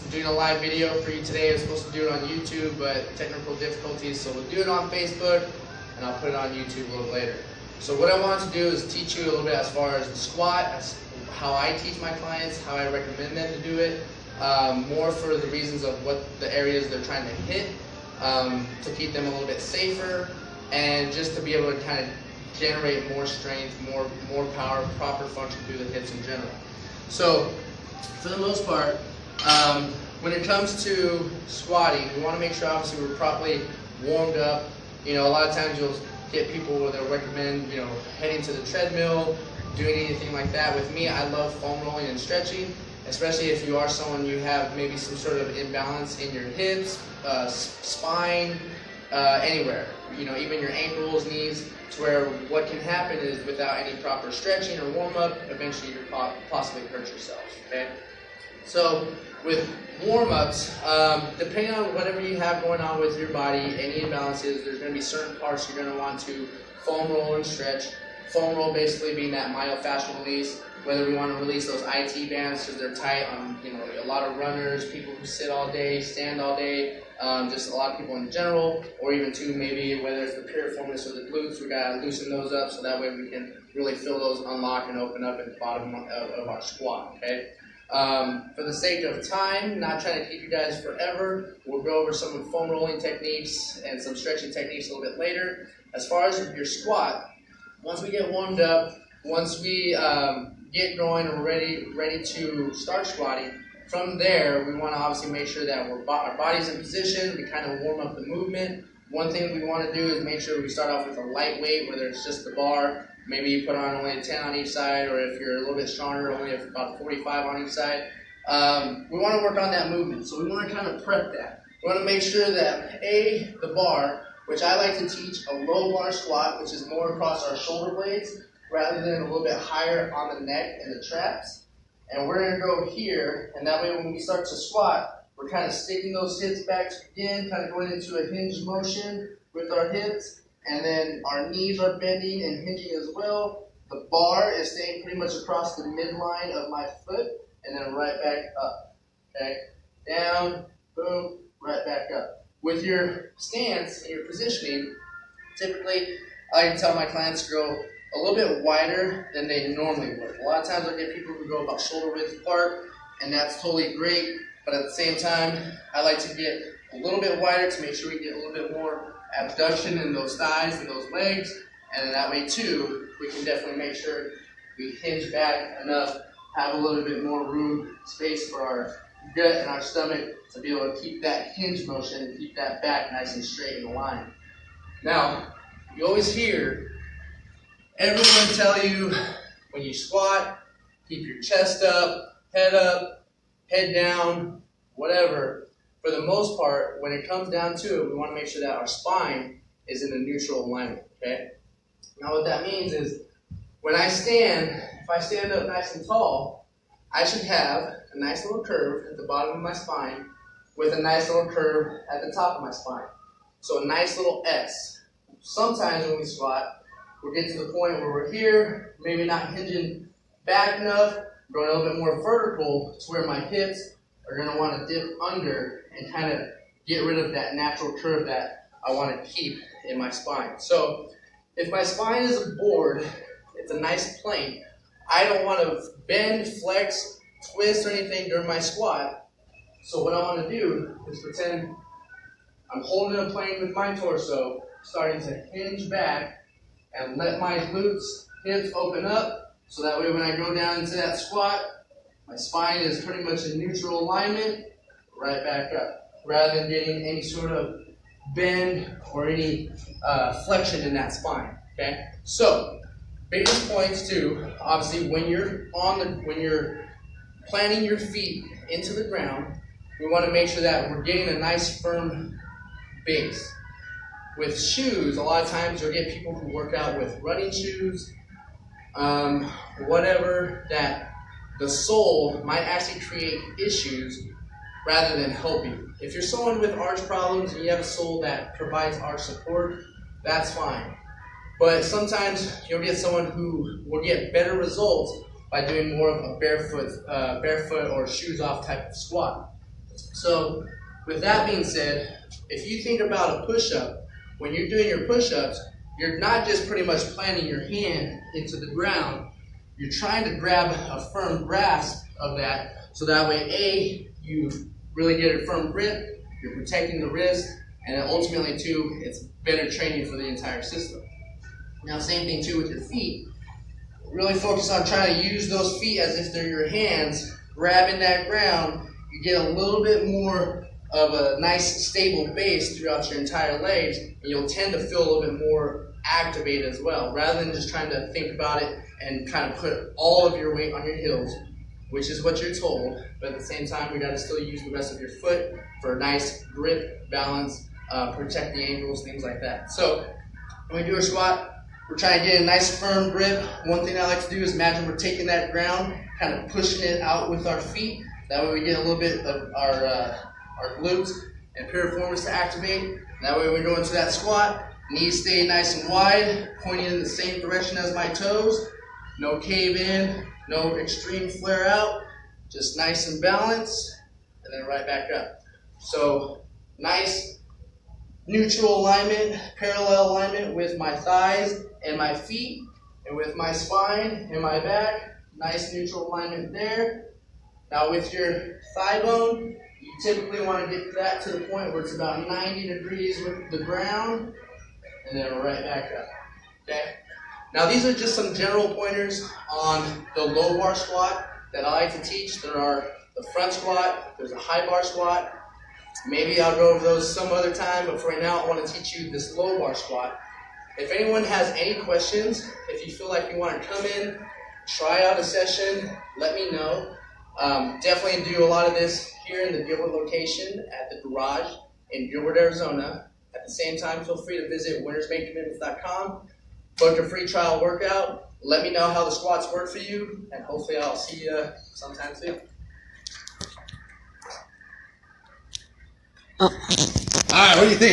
I'm doing a live video for you today. I was supposed to do it on YouTube, but technical difficulties, so we'll do it on Facebook, and I'll put it on YouTube a little later. So what I want to do is teach you a little bit as far as the squat, as how I teach my clients, how I recommend them to do it, more for the reasons of what the areas they're trying to hit, to keep them a little bit safer, and just to be able to kind of generate more strength, more power, proper function through the hips in general. So for the most part, when it comes to squatting, we want to make sure obviously we're properly warmed up. You know, a lot of times you'll get people where they'll recommend, you know, heading to the treadmill, doing anything like that. With me, I love foam rolling and stretching, especially if you are someone you have maybe some sort of imbalance in your hips, spine, anywhere. You know, even your ankles, knees, to where what can happen is without any proper stretching or warm up, eventually you could possibly hurt yourself. Okay. So with warm-ups, depending on whatever you have going on with your body, any imbalances, there's going to be certain parts you're going to want to foam roll and stretch. Foam roll basically being that myofascial release, whether we want to release those IT bands because they're tight on, you know, a lot of runners, people who sit all day, stand all day, just a lot of people in general, or even too maybe whether it's the piriformis or the glutes, we got to loosen those up so that way we can really feel those unlock and open up at the bottom of our squat, okay? For the sake of time, not trying to keep you guys forever, we'll go over some foam rolling techniques and some stretching techniques a little bit later. As far as your squat, once we get warmed up, once we get going and we're ready to start squatting, from there we want to obviously make sure that our body's in position, we kind of warm up the movement. One thing we want to do is make sure we start off with a light weight, whether it's just the bar. Maybe you put on only a 10 on each side, or if you're a little bit stronger, only about 45 on each side. We want to work on that movement, so we want to kind of prep that. We want to make sure that the bar, which I like to teach a low bar squat, which is more across our shoulder blades, rather than a little bit higher on the neck and the traps. And we're going to go here, and that way when we start to squat, we're kind of sticking those hips back again, kind of going into a hinge motion with our hips. And then our knees are bending and hinging as well. The bar is staying pretty much across the midline of my foot, and then right back up. Okay? Down, boom, right back up. With your stance and your positioning, typically I like to tell my clients to go a little bit wider than they normally would. A lot of times I get people who go about shoulder width apart, and that's totally great. But at the same time, I like to get a little bit wider to make sure we get a little bit more abduction in those thighs and those legs, and then that way too we can definitely make sure we hinge back enough, have a little bit more room, space for our gut and our stomach to be able to keep that hinge motion and keep that back nice and straight in the line. Now, you always hear everyone tell you when you squat, keep your chest up, head down, whatever. For the most part, when it comes down to it, we want to make sure that our spine is in a neutral alignment, okay? Now what that means is, when I stand, if I stand up nice and tall, I should have a nice little curve at the bottom of my spine with a nice little curve at the top of my spine. So a nice little S. Sometimes when we squat, we'll get to the point where we're here, maybe not hinging back enough, going a little bit more vertical to where my hips are going to want to dip under and kind of get rid of that natural curve that I want to keep in my spine. So if my spine is a board, it's a nice plane, I don't want to bend, flex, twist, or anything during my squat. So what I want to do is pretend I'm holding a plane with my torso, starting to hinge back and let my glutes, hips open up, so that way when I go down into that squat, my spine is pretty much in neutral alignment, right back up, rather than getting any sort of bend or any flexion in that spine. Okay. So, biggest points too. Obviously, when you're planting your feet into the ground, we want to make sure that we're getting a nice firm base. With shoes, a lot of times you'll get people who work out with running shoes, whatever, that the sole might actually create issues rather than help you. If you're someone with arch problems and you have a sole that provides arch support, that's fine. But sometimes you'll get someone who will get better results by doing more of a barefoot or shoes off type of squat. So with that being said, if you think about a push-up, when you're doing your push-ups, you're not just pretty much planting your hand into the ground. You're trying to grab a firm grasp of that, so that way, A, you really get a firm grip, you're protecting the wrist, and then ultimately, too, it's better training for the entire system. Now, same thing, too, with your feet. Really focus on trying to use those feet as if they're your hands, grabbing that ground. You get a little bit more of a nice, stable base throughout your entire legs, and you'll tend to feel a little bit more activated as well, rather than just trying to think about it and kind of put all of your weight on your heels, which is what you're told, but at the same time, we got to still use the rest of your foot for a nice grip, balance, protect the ankles, things like that. So when we do a squat, we're trying to get a nice firm grip. One thing I like to do is imagine we're taking that ground, kind of pushing it out with our feet. That way we get a little bit of our glutes and piriformis to activate. That way we go into that squat, knees stay nice and wide, pointing in the same direction as my toes. No cave in, no extreme flare out, just nice and balanced, and then right back up. So nice neutral alignment, parallel alignment with my thighs and my feet, and with my spine and my back. Nice neutral alignment there. Now with your thigh bone, you typically want to get that to the point where it's about 90 degrees with the ground, and then right back up. Okay? Now these are just some general pointers on the low bar squat that I like to teach. There are the front squat, there's a high bar squat. Maybe I'll go over those some other time, but for right now I want to teach you this low bar squat. If anyone has any questions, if you feel like you want to come in, try out a session, let me know. Definitely do a lot of this here in the Gilbert location at the garage in Gilbert, Arizona. At the same time, feel free to visit WinnersMakeCommitments.com. Book a free trial workout. Let me know how the squats work for you, and hopefully I'll see you sometime soon.